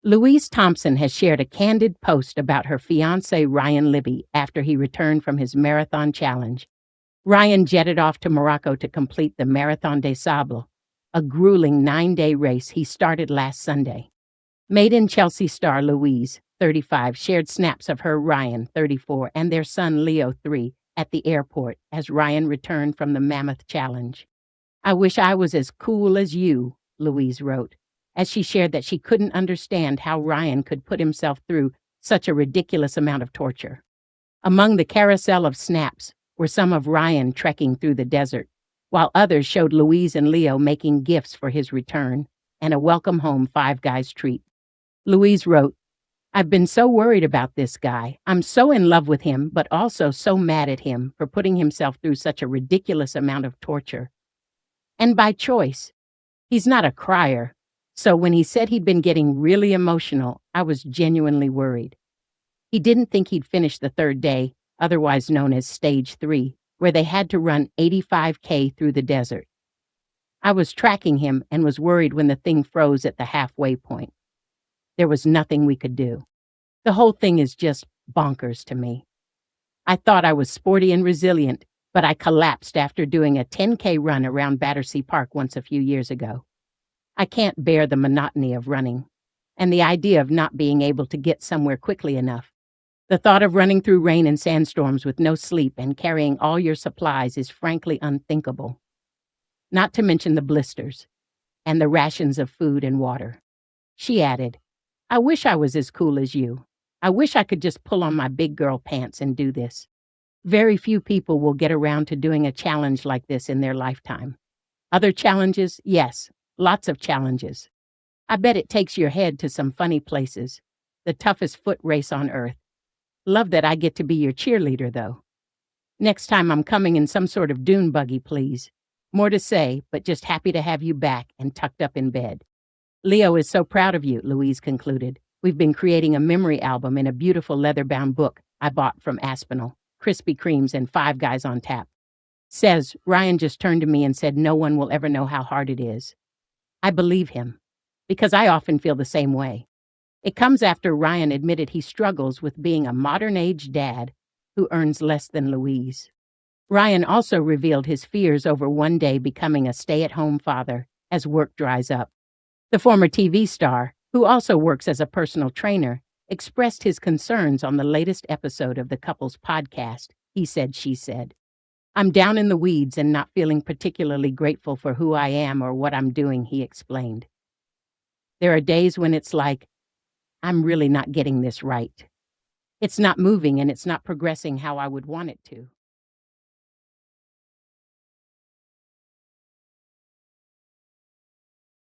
Louise Thompson has shared a candid post about her fiance Ryan Libbey after he returned from his marathon challenge. Ryan jetted off to Morocco to complete the Marathon Des Sables, a grueling 9-day race he started last Sunday. Made in Chelsea star Louise, 35, shared snaps of her Ryan, 34, and their son Leo, 3, at the airport as Ryan returned from the Mammoth Challenge. "I wish I was as cool as you," Louise wrote, as she shared that she couldn't understand how Ryan could put himself through such a ridiculous amount of torture. Among the carousel of snaps were some of Ryan trekking through the desert, while others showed Louise and Leo making gifts for his return and a welcome home Five Guys treat. Louise wrote, "I've been so worried about this guy. I'm so in love with him, but also so mad at him for putting himself through such a ridiculous amount of torture. And by choice. He's not a crier, so when he said he'd been getting really emotional, I was genuinely worried. He didn't think he'd finish the third day, otherwise known as Stage 3, where they had to run 85K through the desert. I was tracking him and was worried when the thing froze at the halfway point. There was nothing we could do. The whole thing is just bonkers to me. I thought I was sporty and resilient, but I collapsed after doing a 10K run around Battersea Park once a few years ago. I can't bear the monotony of running, and the idea of not being able to get somewhere quickly enough. The thought of running through rain and sandstorms with no sleep and carrying all your supplies is frankly unthinkable. Not to mention the blisters and the rations of food and water." She added, "I wish I was as cool as you. I wish I could just pull on my big girl pants and do this. Very few people will get around to doing a challenge like this in their lifetime. Other challenges? Yes, lots of challenges. I bet it takes your head to some funny places. The toughest foot race on earth. Love that I get to be your cheerleader, though. Next time I'm coming in some sort of dune buggy, please. More to say, but just happy to have you back and tucked up in bed." "Leo is so proud of you," Louise concluded. "We've been creating a memory album in a beautiful leather-bound book I bought from Aspinall, Krispy Kremes, and Five Guys on tap. Says, Ryan just turned to me and said no one will ever know how hard it is. I believe him, because I often feel the same way. It comes after Ryan admitted he struggles with being a modern-age dad who earns less than Louise. Ryan also revealed his fears over one day becoming a stay-at-home father as work dries up. The former TV star, who also works as a personal trainer, expressed his concerns on the latest episode of the couple's podcast, He Said, She Said. "I'm down in the weeds and not feeling particularly grateful for who I am or what I'm doing," he explained. "There are days when it's like, I'm really not getting this right. It's not moving and it's not progressing how I would want it to."